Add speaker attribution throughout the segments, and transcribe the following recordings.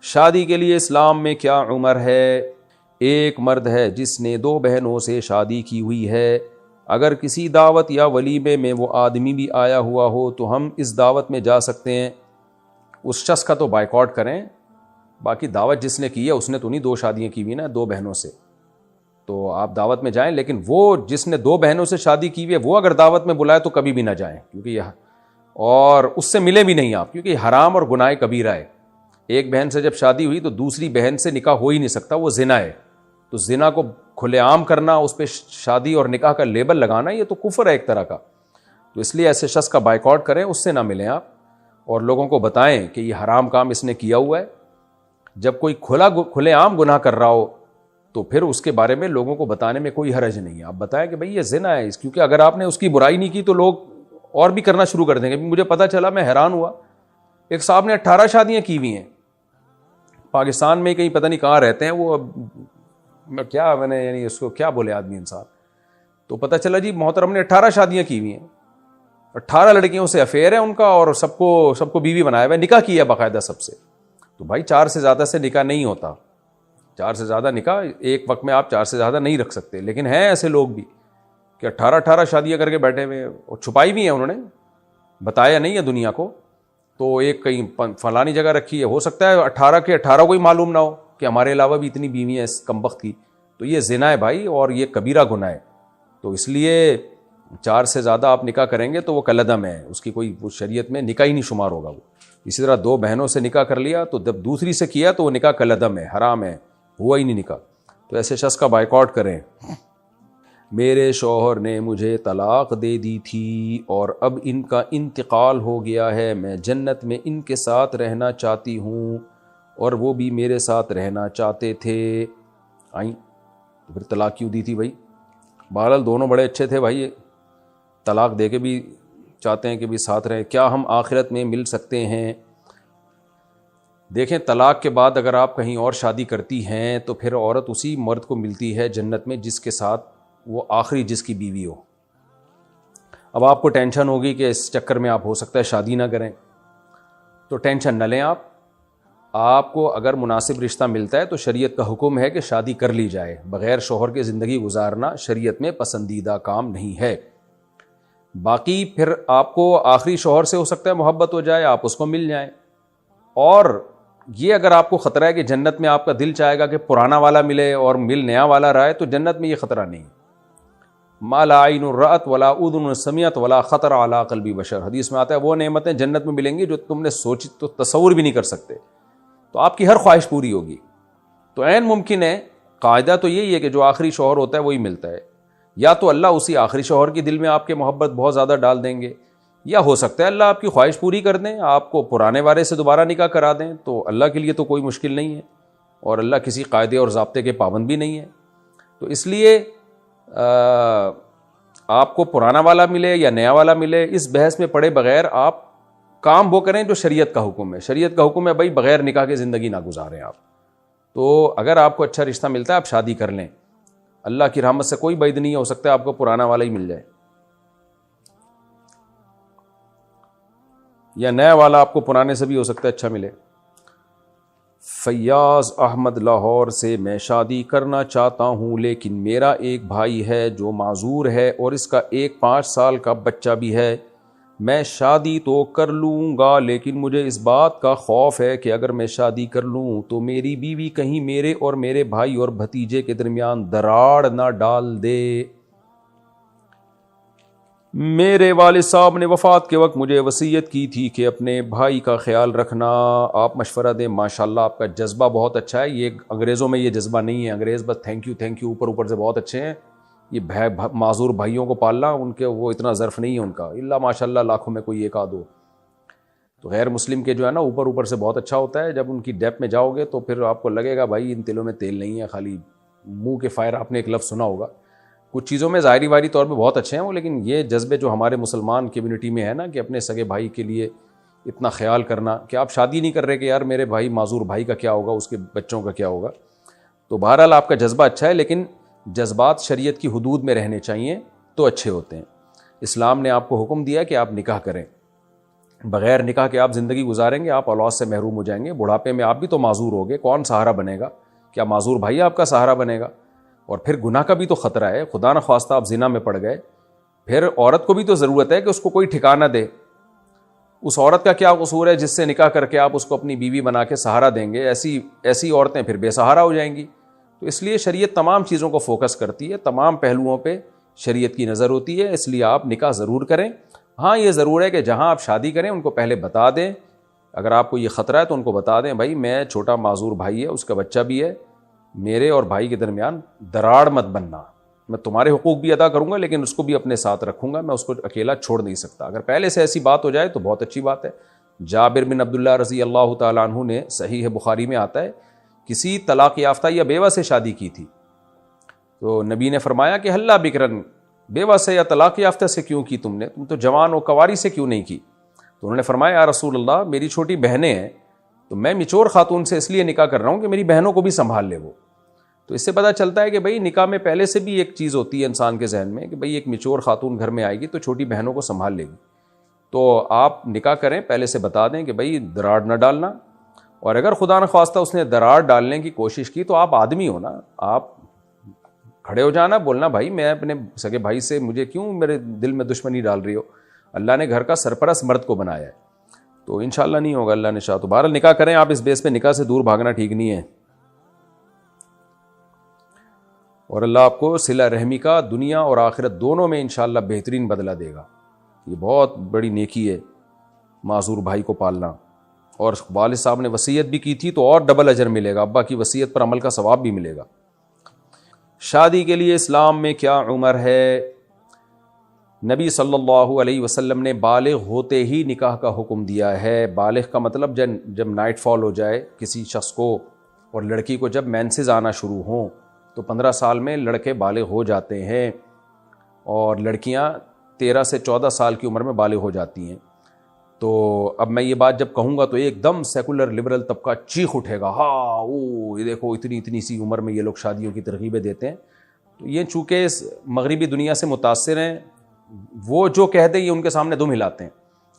Speaker 1: شادی کے لیے اسلام میں کیا عمر ہے؟ ایک مرد ہے جس نے 2 بہنوں سے شادی کی ہوئی ہے، اگر کسی دعوت یا ولیمے میں وہ آدمی بھی آیا ہوا ہو تو ہم اس دعوت میں جا سکتے ہیں؟ اس شخص کا تو بائیکاٹ کریں، باقی دعوت جس نے کی ہے اس نے تو نہیں 2 شادیاں کی ہوئی نا 2 بہنوں سے، تو آپ دعوت میں جائیں، لیکن وہ جس نے 2 بہنوں سے شادی کی ہوئی ہے وہ اگر دعوت میں بلائے تو کبھی بھی نہ جائیں، کیونکہ یہ اور اس سے ملے بھی نہیں آپ، کیونکہ حرام اور گناہ کبیرہ ہے۔ ایک بہن سے جب شادی ہوئی تو دوسری بہن سے نکاح ہو ہی نہیں سکتا، وہ زنا ہے، تو زنا کو کھلے عام کرنا، اس پہ شادی اور نکاح کا لیبل لگانا، یہ تو کفر ہے ایک طرح کا۔ تو اس لیے ایسے شخص کا بائیکاٹ کریں، اس سے نہ ملیں آپ، اور لوگوں کو بتائیں کہ یہ حرام کام اس نے کیا ہوا ہے۔ جب کوئی کھلے عام گناہ کر رہا ہو تو پھر اس کے بارے میں لوگوں کو بتانے میں کوئی حرج نہیں ہے، آپ بتائیں کہ بھئی یہ زنا ہے، کیونکہ اگر آپ نے اس کی برائی نہیں کی تو لوگ اور بھی کرنا شروع کر دیں گے۔ مجھے پتہ چلا، میں حیران ہوا، ایک صاحب نے 18 شادیاں کی ہوئی ہیں پاکستان میں، کہیں پتہ نہیں کہاں رہتے ہیں وہ، میں نے یعنی اس کو کیا بولے آدمی انسان، تو پتہ چلا جی محترم نے 18 شادیاں کی ہوئی ہیں، 18 لڑکیوں سے افیئر ہے ان کا، اور سب کو بیوی بنایا ہوا ہے، نکاح کیا باقاعدہ سب سے۔ تو بھائی 4 سے زیادہ سے نکاح نہیں ہوتا، 4 سے زیادہ نکاح ایک وقت میں آپ 4 سے زیادہ نہیں رکھ سکتے، لیکن ہیں ایسے لوگ بھی کہ 18 شادیاں کر کے بیٹھے ہوئے، اور چھپائی بھی ہیں انہوں نے، بتایا نہیں ہے دنیا کو، تو ایک کہیں فلانی جگہ رکھی ہے، ہو سکتا ہے 18 کے 18 کو ہی معلوم نہ ہو کہ ہمارے علاوہ بھی اتنی بیویاں اس کمبخت کی، تو یہ زنا ہے بھائی، اور یہ کبیرہ گناہ ہے۔ تو اس لیے 4 سے زیادہ آپ نکاح کریں گے تو وہ کلعدم ہے، اس کی کوئی وہ شریعت میں نکاح ہی نہیں شمار ہوگا وہ۔ اسی طرح 2 بہنوں سے نکاح کر لیا تو جب دوسری سے کیا تو وہ نکاح کلعدم ہے، حرام ہے، ہوا ہی نہیں نکاح، تو ایسے شخص کا بائیکاٹ کریں۔ میرے شوہر نے مجھے طلاق دے دی تھی اور اب ان کا انتقال ہو گیا ہے، میں جنت میں ان کے ساتھ رہنا چاہتی ہوں اور وہ بھی میرے ساتھ رہنا چاہتے تھے، آئیں تو پھر طلاق کیوں دی تھی بھائی؟ بہرحال دونوں بڑے اچھے تھے بھائی، طلاق دے کے بھی چاہتے ہیں کہ بھی ساتھ رہیں، کیا ہم آخرت میں مل سکتے ہیں؟ دیکھیں، طلاق کے بعد اگر آپ کہیں اور شادی کرتی ہیں تو پھر عورت اسی مرد کو ملتی ہے جنت میں جس کے ساتھ وہ آخری جس کی بیوی ہو۔ اب آپ کو ٹینشن ہوگی کہ اس چکر میں آپ ہو سکتا ہے شادی نہ کریں، تو ٹینشن نہ لیں آپ کو اگر مناسب رشتہ ملتا ہے تو شریعت کا حکم ہے کہ شادی کر لی جائے، بغیر شوہر کے زندگی گزارنا شریعت میں پسندیدہ کام نہیں ہے۔ باقی پھر آپ کو آخری شوہر سے ہو سکتا ہے محبت ہو جائے، آپ اس کو مل جائیں، اور یہ اگر آپ کو خطرہ ہے کہ جنت میں آپ کا دل چاہے گا کہ پرانا والا ملے اور مل نیا والا رہے، تو جنت میں یہ خطرہ نہیں۔ ما لا عین رأت ولا اذن سمعت ولا خطر علی قلب بشر، حدیث میں آتا ہے وہ نعمتیں جنت میں ملیں گی جو تم نے سوچی تو تصور بھی نہیں کر سکتے، تو آپ کی ہر خواہش پوری ہوگی۔ تو عین ممکن ہے، قاعدہ تو یہی ہے کہ جو آخری شوہر ہوتا ہے وہی ملتا ہے، یا تو اللہ اسی آخری شوہر کی دل میں آپ کے محبت بہت زیادہ ڈال دیں گے، یا ہو سکتا ہے اللہ آپ کی خواہش پوری کر دیں، آپ کو پرانے والے سے دوبارہ نکاح کرا دیں، تو اللہ کے لیے تو کوئی مشکل نہیں ہے، اور اللہ کسی قاعدے اور ضابطے کے پابند بھی نہیں ہے۔ تو اس لیے آپ کو پرانا والا ملے یا نیا والا ملے، اس بحث میں پڑے بغیر آپ کام وہ کریں جو شریعت کا حکم ہے۔ شریعت کا حکم ہے بھائی بغیر نکاح کے زندگی نہ گزاریں آپ۔ تو اگر آپ کو اچھا رشتہ ملتا ہے آپ شادی کر لیں، اللہ کی رحمت سے کوئی بعید نہیں، ہو سکتا ہے آپ کو پرانا والا ہی مل جائے، یا نیا والا آپ کو پرانے سے بھی ہو سکتا ہے اچھا ملے۔ فیاض احمد لاہور سے، میں شادی کرنا چاہتا ہوں لیکن میرا ایک بھائی ہے جو معذور ہے اور اس کا ایک 5 سال کا بچہ بھی ہے، میں شادی تو کر لوں گا لیکن مجھے اس بات کا خوف ہے کہ اگر میں شادی کر لوں تو میری بیوی کہیں میرے اور میرے بھائی اور بھتیجے کے درمیان دراڑ نہ ڈال دے۔ میرے والد صاحب نے وفات کے وقت مجھے وصیت کی تھی کہ اپنے بھائی کا خیال رکھنا، آپ مشورہ دیں۔ ماشاءاللہ آپ کا جذبہ بہت اچھا ہے، یہ انگریزوں میں یہ جذبہ نہیں ہے، انگریز بس تھینک یو اوپر سے بہت اچھے ہیں، یہ معذور بھائیوں کو پالنا ان کے وہ اتنا ظرف نہیں ہے ان کا، اللہ ماشاءاللہ لاکھوں میں کوئی ایک آدھ ہو۔ تو غیر مسلم کے جو ہے نا اوپر سے بہت اچھا ہوتا ہے، جب ان کی ڈیپ میں جاؤ گے تو پھر آپ کو لگے گا بھائی ان تلوں میں تیل نہیں ہے، خالی منہ کے فائر۔ آپ نے ایک لفظ سنا ہوگا، کچھ چیزوں میں ظاہری طور پہ بہت اچھے ہیں وہ، لیکن یہ جذبے جو ہمارے مسلمان کمیونٹی میں ہے نا کہ اپنے سگے بھائی کے لیے اتنا خیال کرنا کہ آپ شادی نہیں کر رہے کہ یار میرے بھائی معذور بھائی کا کیا ہوگا، اس کے بچوں کا کیا ہوگا۔ تو بہرحال آپ کا جذبہ اچھا ہے، لیکن جذبات شریعت کی حدود میں رہنے چاہیے تو اچھے ہوتے ہیں۔ اسلام نے آپ کو حکم دیا کہ آپ نکاح کریں، بغیر نکاح کے آپ زندگی گزاریں گے، آپ اولاد سے محروم ہو جائیں گے، بڑھاپے میں آپ بھی تو معذور ہوگے، کون سہارا بنے گا؟ کیا معذور بھائی آپ کا سہارا بنے گا؟ اور پھر گناہ کا بھی تو خطرہ ہے، خدا نہ خواستہ آپ زنا میں پڑ گئے، پھر عورت کو بھی تو ضرورت ہے کہ اس کو کوئی ٹھکانہ دے۔ اس عورت کا کیا قصور ہے جس سے نکاح کر کے آپ اس کو اپنی بیوی بنا کے سہارا دیں گے؟ ایسی عورتیں پھر بے سہارا ہو جائیں گی۔ تو اس لیے شریعت تمام چیزوں کو فوکس کرتی ہے، تمام پہلوؤں پہ شریعت کی نظر ہوتی ہے، اس لیے آپ نکاح ضرور کریں۔ ہاں یہ ضرور ہے کہ جہاں آپ شادی کریں ان کو پہلے بتا دیں، اگر آپ کو یہ خطرہ ہے تو ان کو بتا دیں بھائی میں چھوٹا معذور بھائی ہے، اس کا بچہ بھی ہے، میرے اور بھائی کے درمیان دراڑ مت بننا، میں تمہارے حقوق بھی ادا کروں گا لیکن اس کو بھی اپنے ساتھ رکھوں گا، میں اس کو اکیلا چھوڑ نہیں سکتا۔ اگر پہلے سے ایسی بات ہو جائے تو بہت اچھی بات ہے۔ جابر بن عبداللہ رضی اللہ تعالیٰ عنہ نے، صحیح بخاری میں آتا ہے، کسی طلاق یافتہ یا بیوہ سے شادی کی تھی، تو نبی نے فرمایا کہ ہلا بکرن، بیوہ سے یا طلاق یافتہ سے کیوں کی تم نے؟ تم تو جوان و کواری سے کیوں نہیں کی؟ تو انہوں نے فرمایا یا رسول اللہ میری چھوٹی بہنیں ہیں، تو میں میچور خاتون سے اس لیے نکاح کر رہا ہوں کہ میری بہنوں کو بھی سنبھال لے وہ۔ تو اس سے پتہ چلتا ہے کہ بھئی نکاح میں پہلے سے بھی ایک چیز ہوتی ہے انسان کے ذہن میں کہ بھئی ایک میچور خاتون گھر میں آئے گی تو چھوٹی بہنوں کو سنبھال لے گی۔ تو آپ نکاح کریں پہلے سے بتا دیں کہ بھئی دراڑ نہ ڈالنا، اور اگر خدا نخواستہ اس نے دراڑ ڈالنے کی کوشش کی تو آپ آدمی ہو نا، آپ کھڑے ہو جانا، بولنا بھائی میں اپنے سگے بھائی سے، مجھے کیوں میرے دل میں دشمنی ڈال رہی ہو؟ اللہ نے گھر کا سرپرست مرد کو بنایا ہے، تو انشاءاللہ نہیں ہوگا اللہ نے شاء تو۔ بہرحال نکاح کریں آپ، اس بیس پہ نکاح سے دور بھاگنا ٹھیک نہیں ہے، اور اللہ آپ کو صلہ رحمی کا دنیا اور آخرت دونوں میں انشاءاللہ بہترین بدلہ دے گا۔ یہ بہت بڑی نیکی ہے معذور بھائی کو پالنا، اور والد صاحب نے وصیت بھی کی تھی تو اور ڈبل اجر ملے گا، ابا کی وصیت پر عمل کا ثواب بھی ملے گا۔ شادی کے لیے اسلام میں کیا عمر ہے؟ نبی صلی اللہ علیہ وسلم نے بالغ ہوتے ہی نکاح کا حکم دیا ہے۔ بالغ کا مطلب جب نائٹ فال ہو جائے کسی شخص کو، اور لڑکی کو جب مینسز آنا شروع ہوں تو 15 سال میں لڑکے بالغ ہو جاتے ہیں، اور لڑکیاں 13 سے 14 سال کی عمر میں بالغ ہو جاتی ہیں۔ تو اب میں یہ بات جب کہوں گا تو ایک دم سیکولر لبرل طبقہ چیخ اٹھے گا، ہاں یہ دیکھو اتنی سی عمر میں یہ لوگ شادیوں کی ترغیبیں دیتے ہیں۔ تو یہ چونکہ اس مغربی دنیا سے متاثر ہیں، وہ جو کہتے ہیں یہ ان کے سامنے دم ہلاتے ہیں۔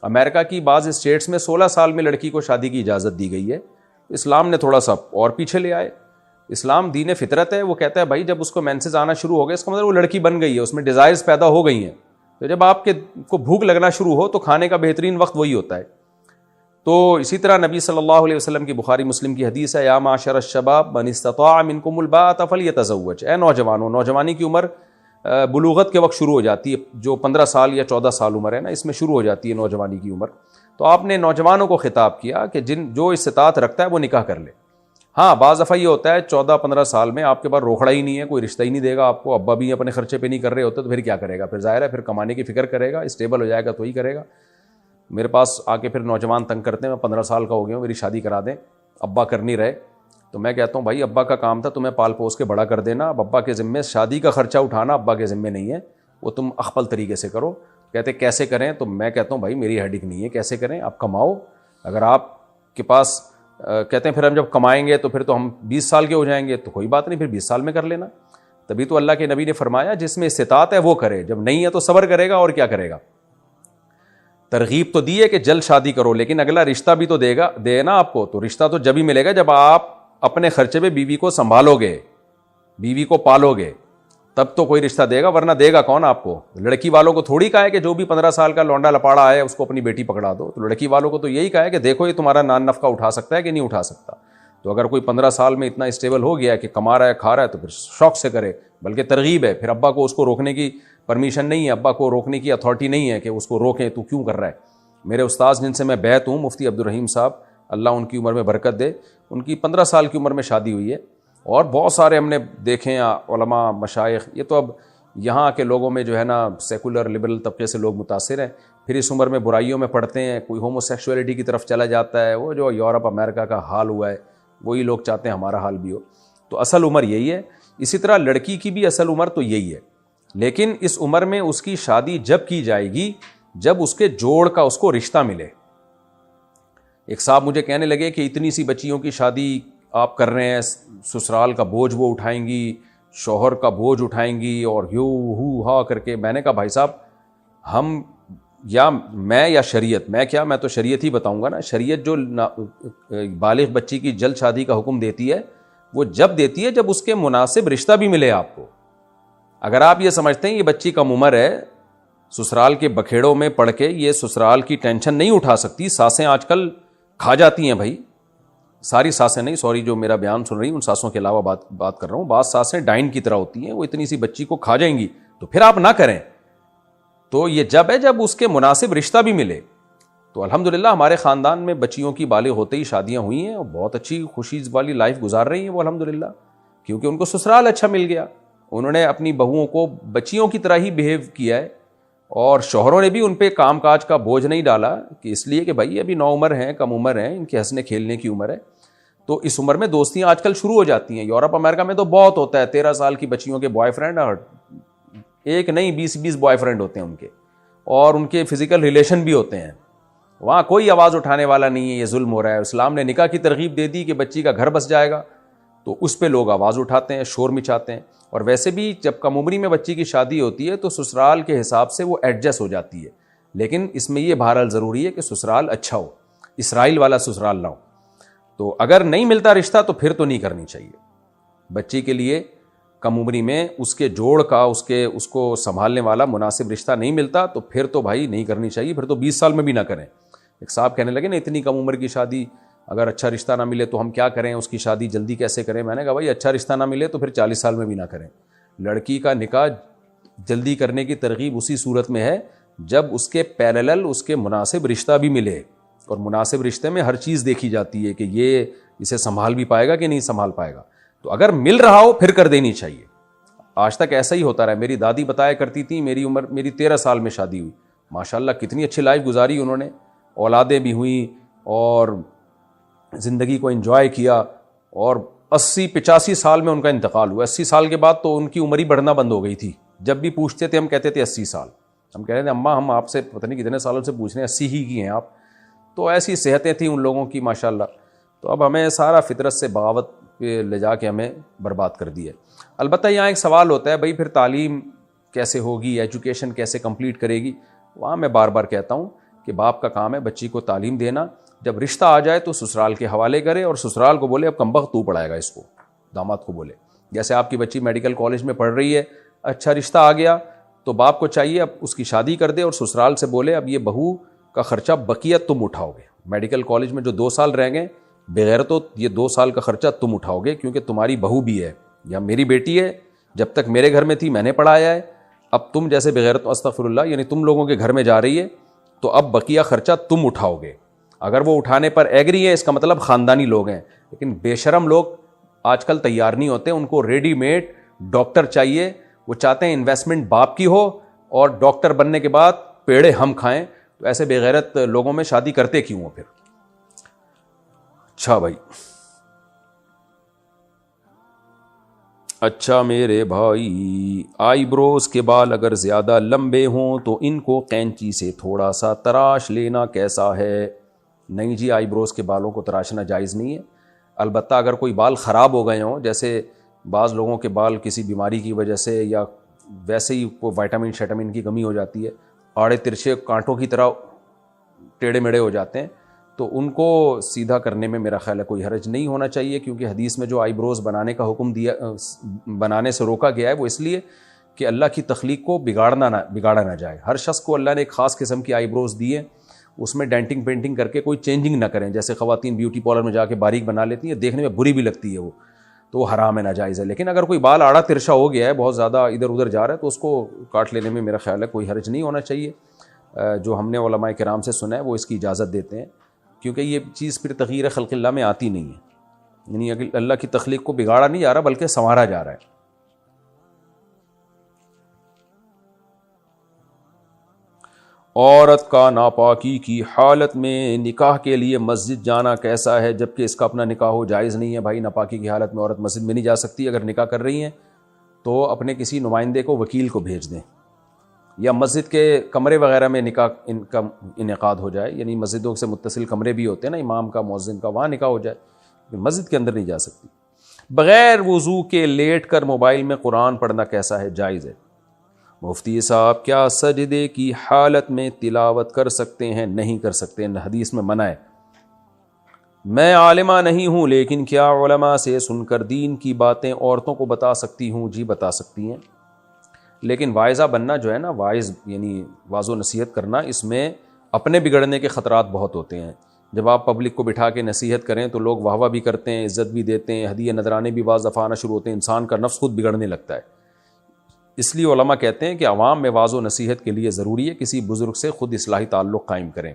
Speaker 1: امریکہ کی بعض اسٹیٹس میں 16 سال میں لڑکی کو شادی کی اجازت دی گئی ہے، اسلام نے تھوڑا سا اور پیچھے لے آئے۔ اسلام دین فطرت ہے، وہ کہتا ہے بھائی جب اس کو مینسز آنا شروع ہو گئے اس کا مطلب وہ لڑکی بن گئی ہے، اس میں ڈیزائرز پیدا ہو گئی ہیں، تو جب آپ کو بھوک لگنا شروع ہو تو کھانے کا بہترین وقت وہی ہوتا ہے۔ تو اسی طرح نبی صلی اللہ علیہ وسلم کی بخاری مسلم کی حدیث ہے، یا معاشر الشباب من استطاع منکم الباءۃ فلیتزوج، اے نوجوانوں، نوجوانی کی عمر بلوغت کے وقت شروع ہو جاتی ہے، جو 15 سال یا 14 سال عمر ہے نا، اس میں شروع ہو جاتی ہے نوجوانی کی عمر۔ تو آپ نے نوجوانوں کو خطاب کیا کہ جو استطاعت رکھتا ہے وہ نکاح کر لے۔ ہاں بعض دفعہ یہ ہوتا ہے 14-15 سال میں آپ کے پاس روکڑا ہی نہیں ہے، کوئی رشتہ ہی نہیں دے گا آپ کو، ابا بھی اپنے خرچے پہ نہیں کر رہے ہوتے، تو پھر کیا کرے گا؟ پھر ظاہر ہے پھر کمانے کی فکر کرے گا، اسٹیبل ہو جائے گا تو ہی کرے گا۔ میرے پاس آ کے پھر نوجوان تنگ کرتے ہیں، میں 15 سال کا ہو گیا ہوں، میری شادی کرا دیں، ابا کر نہیں رہے، تو میں کہتا ہوں بھائی ابا کا کام تھا تمہیں پال پوس کے بڑا کر دینا، اب ابا کے ذمے شادی کا خرچہ اٹھانا ابا کے ذمے نہیں ہے، وہ تم اخپل طریقے سے کرو۔ کہتے کیسے کریں؟ تو میں کہتا ہوں بھائی میری ہیڈک نہیں ہے، کیسے کریں؟ آپ کماؤ، اگر آپ کے پاس کہتے ہیں پھر ہم جب کمائیں گے تو پھر تو ہم 20 سال کے ہو جائیں گے، تو کوئی بات نہیں، پھر 20 سال میں کر لینا۔ تبھی تو اللہ کے نبی نے فرمایا جس میں استطاعت ہے وہ کرے، جب نہیں ہے تو صبر کرے گا اور کیا کرے گا۔ ترغیب تو دی ہے کہ جلد شادی کرو، لیکن اگلا رشتہ بھی تو دے نا آپ کو، تو رشتہ تو جب ہی ملے گا جب آپ اپنے خرچے پہ بیوی کو سنبھالو گے، بیوی کو پالو گے، تب تو کوئی رشتہ دے گا، ورنہ دے گا کون آپ کو؟ لڑکی والوں کو تھوڑی کہا ہے کہ جو بھی 15 سال کا لونڈا لپاڑا ہے اس کو اپنی بیٹی پکڑا دو، تو لڑکی والوں کو تو یہی کہا ہے کہ دیکھو یہ تمہارا نان نفقہ اٹھا سکتا ہے کہ نہیں اٹھا سکتا۔ تو اگر کوئی 15 سال میں اتنا اسٹیبل ہو گیا ہے کہ کما رہا ہے کھا رہا ہے تو پھر شوق سے کرے، بلکہ ترغیب ہے، پھر ابا کو اس کو روکنے کی پرمیشن نہیں ہے، ابا کو روکنے کی اتھارٹی نہیں ہے کہ اس کو روکیں تو کیوں کر رہا ہے۔ میرے استاذ جن سے میں بیعت ہوں، مفتی عبدالرحیم صاحب، اللہ ان کی عمر میں برکت دے، ان کی 15 سال کی عمر میں شادی ہوئی ہے، اور بہت سارے ہم نے دیکھے ہیں علماء مشائخ، یہ تو اب یہاں کے لوگوں میں جو ہے نا سیکولر لبرل طبقے سے لوگ متاثر ہیں، پھر اس عمر میں برائیوں میں پڑتے ہیں، کوئی ہومو سیکشولیٹی کی طرف چلا جاتا ہے، وہ جو یورپ امریکہ کا حال ہوا ہے وہی لوگ چاہتے ہیں ہمارا حال بھی ہو۔ تو اصل عمر یہی ہے، اسی طرح لڑکی کی بھی اصل عمر تو یہی ہے، لیکن اس عمر میں اس کی شادی جب کی جائے گی جب اس کے جوڑ کا اس کو رشتہ ملے۔ ایک صاحب مجھے کہنے لگے کہ اتنی سی بچیوں کی شادی آپ کر رہے ہیں، سسرال کا بوجھ وہ اٹھائیں گی، شوہر کا بوجھ اٹھائیں گی، اور یو ہو ہا کر کے۔ میں نے کہا بھائی صاحب ہم یا میں یا شریعت، میں کیا، میں تو شریعت ہی بتاؤں گا نا. شریعت جو بالغ بچی کی جلد شادی کا حکم دیتی ہے وہ جب دیتی ہے جب اس کے مناسب رشتہ بھی ملے آپ کو. اگر آپ یہ سمجھتے ہیں یہ بچی کم عمر ہے، سسرال کے بکھیڑوں میں پڑھ کے یہ سسرال کی ٹینشن نہیں اٹھا سکتی، ساسیں آج کل کھا جاتی ہیں بھائی، ساری ساسیں نہیں، سوری جو میرا بیان سن رہی ہیں ان ساسوں کے علاوہ بات کر رہا ہوں. بعض ساسیں ڈائن کی طرح ہوتی ہیں، وہ اتنی سی بچی کو کھا جائیں گی، تو پھر آپ نہ کریں. تو یہ جب ہے جب اس کے مناسب رشتہ بھی ملے. تو الحمدللہ ہمارے خاندان میں بچیوں کی بالغ ہوتے ہی شادیاں ہوئی ہیں اور بہت اچھی خوشی والی لائف گزار رہی ہیں وہ الحمدللہ، کیونکہ ان کو سسرال اچھا مل گیا. انہوں نے اپنی بہوؤں کو بچیوں کی طرح ہی بیہیو کیا ہے، اور شوہروں نے بھی ان پہ کام کاج کا بوجھ نہیں ڈالا کہ اس لیے کہ بھائی ابھی نو عمر ہیں، کم عمر ہیں، ان کے ہنسنے کھیلنے کی عمر ہے. تو اس عمر میں دوستیاں آج کل شروع ہو جاتی ہیں. یورپ امریکہ میں تو بہت ہوتا ہے، 13 سال کی بچیوں کے بوائے فرینڈ، اور ایک نہیں 20 بوائے فرینڈ ہوتے ہیں ان کے، اور ان کے فزیکل ریلیشن بھی ہوتے ہیں. وہاں کوئی آواز اٹھانے والا نہیں ہے یہ ظلم ہو رہا ہے. اسلام نے نکاح کی ترغیب دے دی کہ بچی کا گھر بس جائے گا، تو اس پہ لوگ آواز اٹھاتے ہیں، شور مچاتے ہیں. اور ویسے بھی جب کم عمری میں بچی کی شادی ہوتی ہے تو سسرال کے حساب سے وہ ایڈجسٹ ہو جاتی ہے، لیکن اس میں یہ بہرحال ضروری ہے کہ سسرال اچھا ہو، اسرائیل والا سسرال نہ ہو. تو اگر نہیں ملتا رشتہ تو پھر تو نہیں کرنی چاہیے. بچی کے لیے کم عمری میں اس کے جوڑ کا، اس کو سنبھالنے والا مناسب رشتہ نہیں ملتا تو پھر تو بھائی نہیں کرنی چاہیے، پھر تو 20 سال میں بھی نہ کریں. ایک صاحب کہنے لگے نا اتنی کم عمر کی شادی، اگر اچھا رشتہ نہ ملے تو ہم کیا کریں، اس کی شادی جلدی کیسے کریں. میں نے کہا بھائی اچھا رشتہ نہ ملے تو پھر 40 سال میں بھی نہ کریں. لڑکی کا نکاح جلدی کرنے کی ترغیب اسی صورت میں ہے جب اس کے پیرالل اس کے مناسب رشتہ بھی ملے، اور مناسب رشتے میں ہر چیز دیکھی جاتی ہے کہ یہ اسے سنبھال بھی پائے گا کہ نہیں سنبھال پائے گا. تو اگر مل رہا ہو پھر کر دینی چاہیے. آج تک ایسا ہی ہوتا رہا. میری دادی بتایا کرتی تھی، میری 13 سال میں شادی ہوئی، ماشاءاللہ کتنی اچھی لائف گزاری انہوں نے، اولادیں بھی ہوئیں اور زندگی کو انجوائے کیا. اور 80-85 سال میں ان کا انتقال ہوا. 80 سال کے بعد تو ان کی عمر ہی بڑھنا بند ہو گئی تھی. جب بھی پوچھتے تھے ہم کہتے تھے 80 سال. ہم کہہ رہے تھے اماں ہم آپ سے پتہ نہیں کتنے سالوں سے پوچھ رہے ہیں، 80 ہی کی ہیں آپ. تو ایسی صحتیں تھیں ان لوگوں کی ماشاءاللہ. تو اب ہمیں سارا فطرت سے بغاوت پہ لے جا کے ہمیں برباد کر دی ہے. البتہ یہاں ایک سوال ہوتا ہے بھائی پھر تعلیم کیسے ہوگی، ایجوکیشن کیسے کمپلیٹ کرے گی. وہاں میں بار بار کہتا ہوں کہ باپ کا کام ہے بچی کو تعلیم دینا. جب رشتہ آ جائے تو سسرال کے حوالے کرے اور سسرال کو بولے اب کمبخت تو پڑھائے گا اس کو، داماد کو بولے. جیسے آپ کی بچی میڈیکل کالج میں پڑھ رہی ہے، اچھا رشتہ آ گیا تو باپ کو چاہیے اب اس کی شادی کر دے اور سسرال سے بولے اب یہ بہو کا خرچہ بقیہ تم اٹھاؤ گے. میڈیکل کالج میں جو 2 سال رہ گئے بغیر تو یہ 2 سال کا خرچہ تم اٹھاؤ گے، کیونکہ تمہاری بہو بھی ہے یا میری بیٹی ہے، جب تک میرے گھر میں تھی میں نے پڑھایا ہے. اب تم جیسے بغیر تو استغفر اللہ یعنی تم لوگوں کے گھر میں جا رہی ہے تو اب بقیہ خرچہ تم اٹھاؤ گے. اگر وہ اٹھانے پر ایگری ہے اس کا مطلب خاندانی لوگ ہیں. لیکن بے شرم لوگ آج کل تیار نہیں ہوتے، ان کو ریڈی میڈ ڈاکٹر چاہیے. وہ چاہتے ہیں انویسٹمنٹ باپ کی ہو اور ڈاکٹر بننے کے بعد پیڑے ہم کھائیں. تو ایسے بے غیرت لوگوں میں شادی کرتے کیوں ہو پھر. اچھا بھائی، اچھا میرے بھائی، آئی بروز کے بال اگر زیادہ لمبے ہوں تو ان کو قینچی سے تھوڑا سا تراش لینا کیسا ہے؟ نہیں جی، آئی بروز کے بالوں کو تراشنا جائز نہیں ہے. البتہ اگر کوئی بال خراب ہو گئے ہوں، جیسے بعض لوگوں کے بال کسی بیماری کی وجہ سے یا ویسے ہی کوئی وائٹامن شیٹامن کی کمی ہو جاتی ہے، آڑے ترچھے کانٹوں کی طرح ٹیڑے میڑے ہو جاتے ہیں، تو ان کو سیدھا کرنے میں میرا خیال ہے کوئی حرج نہیں ہونا چاہیے. کیونکہ حدیث میں جو آئی بروز بنانے کا حکم دیا، بنانے سے روکا گیا ہے، وہ اس لیے کہ اللہ کی تخلیق کو بگاڑا نہ جائے. ہر شخص کو اللہ نے ایک خاص قسم کی آئی بروز دی ہے، اس میں ڈینٹنگ پینٹنگ کر کے کوئی چینجنگ نہ کریں. جیسے خواتین بیوٹی پارلر میں جا کے باریک بنا لیتی ہیں، دیکھنے میں بری بھی لگتی ہے وہ، تو وہ حرام ہے، ناجائز ہے. لیکن اگر کوئی بال آڑا ترشا ہو گیا ہے، بہت زیادہ ادھر ادھر جا رہا ہے، تو اس کو کاٹ لینے میں میرا خیال ہے کوئی حرج نہیں ہونا چاہیے. جو ہم نے علماء کرام سے سنا ہے وہ اس کی اجازت دیتے ہیں، کیونکہ یہ چیز پھر تغییر خلق اللہ میں آتی نہیں ہے. یعنی اللہ کی تخلیق کو بگاڑا نہیں جا رہا بلکہ سنوارا جا رہا ہے. عورت کا ناپاکی کی حالت میں نکاح کے لیے مسجد جانا کیسا ہے جبکہ اس کا اپنا نکاح ہو؟ جائز نہیں ہے بھائی. ناپاکی کی حالت میں عورت مسجد میں نہیں جا سکتی. اگر نکاح کر رہی ہیں تو اپنے کسی نمائندے کو، وکیل کو بھیج دیں، یا مسجد کے کمرے وغیرہ میں نکاح ان کا انعقاد ہو جائے. یعنی مسجدوں سے متصل کمرے بھی ہوتے ہیں نا امام کا، مؤذن کا، وہاں نکاح ہو جائے. مسجد کے اندر نہیں جا سکتی. بغیر وضو کے لیٹ کر موبائل میں قرآن پڑھنا کیسا ہے؟ جائز ہے. مفتی صاحب کیا سجدے کی حالت میں تلاوت کر سکتے ہیں؟ نہیں کر سکتے، حدیث میں منع ہے۔ میں عالمہ نہیں ہوں، لیکن کیا علماء سے سن کر دین کی باتیں عورتوں کو بتا سکتی ہوں؟ جی بتا سکتی ہیں، لیکن واعظہ بننا جو ہے نا، واعظ یعنی واعظ و نصیحت کرنا، اس میں اپنے بگڑنے کے خطرات بہت ہوتے ہیں۔ جب آپ پبلک کو بٹھا کے نصیحت کریں تو لوگ واہ واہ بھی کرتے ہیں، عزت بھی دیتے ہیں، ہدیے نذرانے بھی بعض دفعہ آنا شروع ہوتے ہیں، انسان کا نفس خود بگڑنے لگتا ہے۔ اس لیے علماء کہتے ہیں کہ عوام میں واعظ و نصیحت کے لیے ضروری ہے کسی بزرگ سے خود اصلاحی تعلق قائم کریں،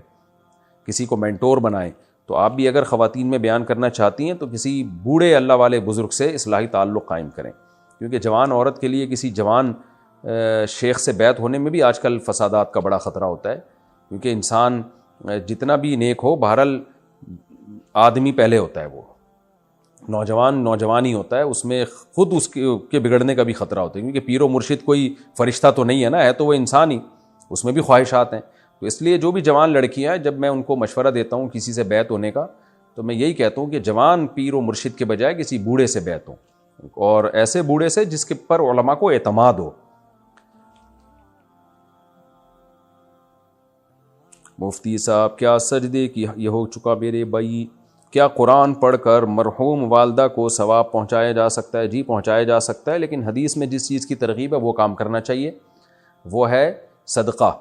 Speaker 1: کسی کو مینٹور بنائیں۔ تو آپ بھی اگر خواتین میں بیان کرنا چاہتی ہیں تو کسی بوڑھے اللہ والے بزرگ سے اصلاحی تعلق قائم کریں، کیونکہ جوان عورت کے لیے کسی جوان شیخ سے بیعت ہونے میں بھی آج کل فسادات کا بڑا خطرہ ہوتا ہے، کیونکہ انسان جتنا بھی نیک ہو، بہرحال آدمی پہلے ہوتا ہے، وہ نوجوان ہی ہوتا ہے، اس میں خود اس کے بگڑنے کا بھی خطرہ ہوتا ہے، کیونکہ پیر و مرشد کوئی فرشتہ تو نہیں ہے نا، ہے تو وہ انسان ہی، اس میں بھی خواہشات ہیں۔ تو اس لیے جو بھی جوان لڑکیاں ہیں، جب میں ان کو مشورہ دیتا ہوں کسی سے بیعت ہونے کا، تو میں یہی کہتا ہوں کہ جوان پیر و مرشد کے بجائے کسی بوڑھے سے بیعت ہو، اور ایسے بوڑھے سے جس کے پر علماء کو اعتماد ہو۔ مفتی صاحب کیا سجدے کی یہ ہو چکا میرے بھائی، کیا قرآن پڑھ کر مرحوم والدہ کو ثواب پہنچایا جا سکتا ہے؟ جی پہنچایا جا سکتا ہے، لیکن حدیث میں جس چیز کی ترغیب ہے وہ کام کرنا چاہیے، وہ ہے صدقہ۔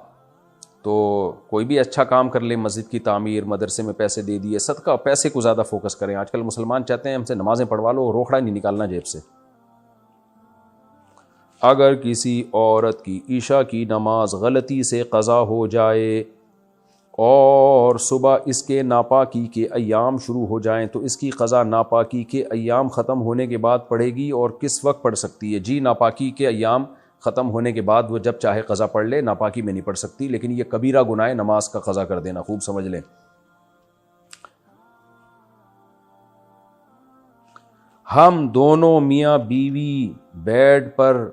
Speaker 1: تو کوئی بھی اچھا کام کر لے، مسجد کی تعمیر، مدرسے میں پیسے دے دیے، صدقہ، پیسے کو زیادہ فوکس کریں۔ آج کل مسلمان چاہتے ہیں ہم سے نمازیں پڑھوا لو، روکھڑا نہیں نکالنا جیب سے۔ اگر کسی عورت کی عشاء کی نماز غلطی سے قضا ہو جائے اور صبح اس کے ناپاکی کے ایام شروع ہو جائیں تو اس کی قضا ناپاکی کے ایام ختم ہونے کے بعد پڑھے گی، اور کس وقت پڑھ سکتی ہے؟ جی ناپاکی کے ایام ختم ہونے کے بعد وہ جب چاہے قضا پڑھ لے، ناپاکی میں نہیں پڑھ سکتی، لیکن یہ کبیرہ گناہ ہے نماز کا قضا کر دینا، خوب سمجھ لیں۔ ہم دونوں میاں بیوی بیڈ پر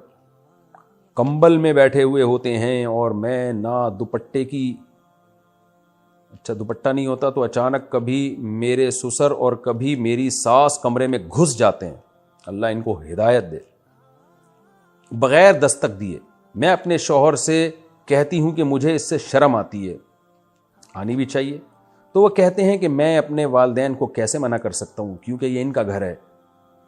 Speaker 1: کمبل میں بیٹھے ہوئے ہوتے ہیں اور میں نہ دوپٹے کی دوپٹہ نہیں ہوتا، تو اچانک کبھی میرے سسر اور کبھی میری ساس کمرے میں گھس جاتے ہیں، اللہ ان کو ہدایت دے، بغیر دستک دیے۔ میں اپنے شوہر سے کہتی ہوں کہ مجھے اس سے شرم آتی ہے، آنی بھی چاہیے، تو وہ کہتے ہیں کہ میں اپنے والدین کو کیسے منع کر سکتا ہوں، کیونکہ یہ ان کا گھر ہے،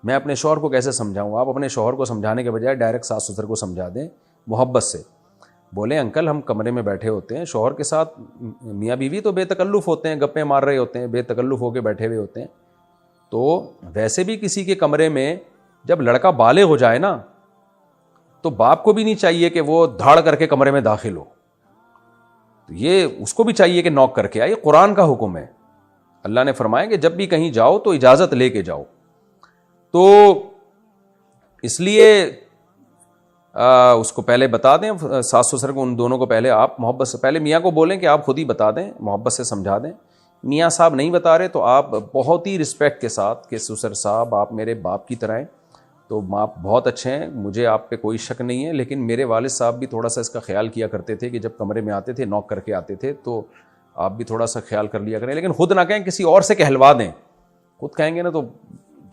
Speaker 1: میں اپنے شوہر کو کیسے سمجھاؤں؟ آپ اپنے شوہر کو سمجھانے کے بجائے ڈائریکٹ ساس سسر کو سمجھا دیں، محبت سے بولیں انکل ہم کمرے میں بیٹھے ہوتے ہیں، شوہر کے ساتھ میاں بیوی تو بے تکلف ہوتے ہیں، گپیں مار رہے ہوتے ہیں، بے تکلف ہو کے بیٹھے ہوئے ہوتے ہیں، تو ویسے بھی کسی کے کمرے میں جب لڑکا بالغ ہو جائے نا، تو باپ کو بھی نہیں چاہیے کہ وہ دھاڑ کر کے کمرے میں داخل ہو، تو یہ اس کو بھی چاہیے کہ نوک کر کے آئے، یہ قرآن کا حکم ہے۔ اللہ نے فرمایا کہ جب بھی کہیں جاؤ تو اجازت لے کے جاؤ، تو اس لیے اس کو پہلے بتا دیں، ساس سسر کو، ان دونوں کو پہلے آپ محبت سے، پہلے میاں کو بولیں کہ آپ خود ہی بتا دیں، محبت سے سمجھا دیں۔ میاں صاحب نہیں بتا رہے تو آپ بہت ہی رسپیکٹ کے ساتھ کہ سسر صاحب آپ میرے باپ کی طرح ہیں، تو آپ بہت اچھے ہیں، مجھے آپ پہ کوئی شک نہیں ہے، لیکن میرے والد صاحب بھی تھوڑا سا اس کا خیال کیا کرتے تھے کہ جب کمرے میں آتے تھے نوک کر کے آتے تھے، تو آپ بھی تھوڑا سا خیال کر لیا کریں، لیکن خود نہ کہیں، کسی اور سے کہلوا دیں، خود کہیں گے نا تو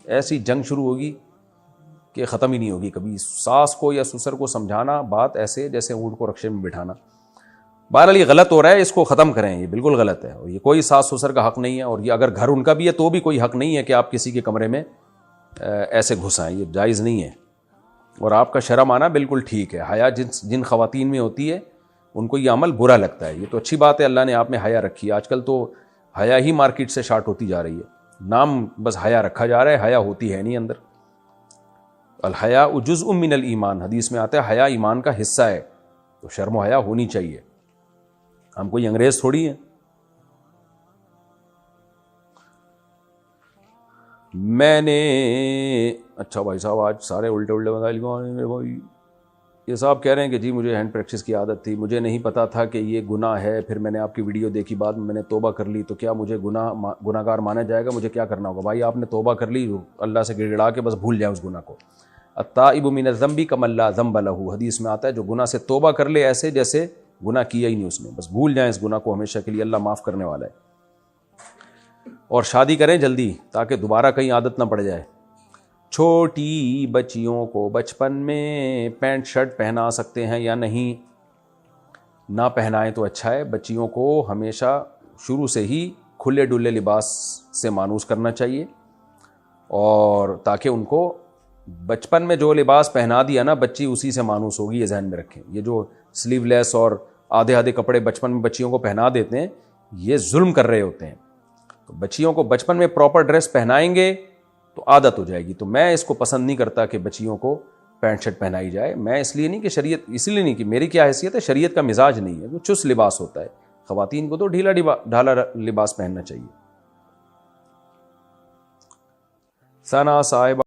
Speaker 1: ایسی جنگ شروع ہوگی کہ ختم ہی نہیں ہوگی کبھی۔ ساس کو یا سسر کو سمجھانا بات ایسے جیسے اونٹ کو رکشے میں بٹھانا، بہرحال یہ غلط ہو رہا ہے، اس کو ختم کریں، یہ بالکل غلط ہے، اور یہ کوئی ساس سسر کا حق نہیں ہے، اور یہ اگر گھر ان کا بھی ہے تو بھی کوئی حق نہیں ہے کہ آپ کسی کے کمرے میں ایسے گھس آئیں، یہ جائز نہیں ہے، اور آپ کا شرم آنا بالکل ٹھیک ہے۔ حیا جن خواتین میں ہوتی ہے ان کو یہ عمل برا لگتا ہے، یہ تو اچھی بات ہے، اللہ نے آپ میں حیا رکھی ہے۔ آج کل تو حیا ہی مارکیٹ سے شارٹ ہوتی جا رہی ہے، نام بس حیا رکھا جا رہا ہے، حیا ہوتی ہے نہیں اندر۔ الحیاء جزء من الایمان، حدیث میں آتا ہے حیا ایمان کا حصہ ہے، تو شرم و حیا ہونی چاہیے، ہم کوئی انگریز تھوڑی ہیں۔ میں نے اچھا بھائی صاحب آج سارے الٹے مسائل کیوں میرے بھائی؟ یہ صاحب کہہ رہے ہیں کہ جی مجھے ہینڈ پریکٹس کی عادت تھی، مجھے نہیں پتا تھا کہ یہ گناہ ہے، پھر میں نے آپ کی ویڈیو دیکھی، بعد میں نے توبہ کر لی، تو کیا مجھے گناہ گار مانا جائے گا؟ مجھے کیا کرنا ہوگا؟ بھائی آپ نے توبہ کر لی، اللہ سے گڑ گڑا کے بس بھول جائیں اس گناہ کو۔ التائب من الذنب کمن لا ذنب لہ، حدیث میں آتا ہے جو گناہ سے توبہ کر لے ایسے جیسے گناہ کیا ہی نہیں اس نے، بس بھول جائیں اس گناہ کو ہمیشہ کے لیے، اللہ معاف کرنے والا ہے۔ اور شادی کریں جلدی تاکہ دوبارہ کہیں عادت نہ پڑ جائے۔ چھوٹی بچیوں کو بچپن میں پینٹ شرٹ پہنا سکتے ہیں یا نہیں؟ نہ پہنائیں تو اچھا ہے. بچیوں کو ہمیشہ شروع سے ہی کھلے ڈلے لباس سے مانوس کرنا چاہیے, اور تاکہ ان کو بچپن میں جو لباس پہنا دیا نا بچی اسی سے مانوس ہوگی, یہ ذہن میں رکھیں. یہ جو سلیو لیس اور آدھے آدھے کپڑے بچپن میں بچیوں کو پہنا دیتے ہیں, یہ ظلم کر رہے ہوتے ہیں. تو بچیوں کو بچپن میں پراپر ڈریس پہنائیں گے تو عادت ہو جائے گی. تو میں اس کو پسند نہیں کرتا کہ بچیوں کو پینٹ شرٹ پہنائی جائے. میں اس لیے نہیں کہ شریعت, اس لیے نہیں کہ میری کیا حیثیت ہے, شریعت کا مزاج نہیں ہے, وہ چست لباس ہوتا ہے. خواتین کو تو ڈھیلا ڈھالا لباس پہننا چاہیے. ثنا صاحب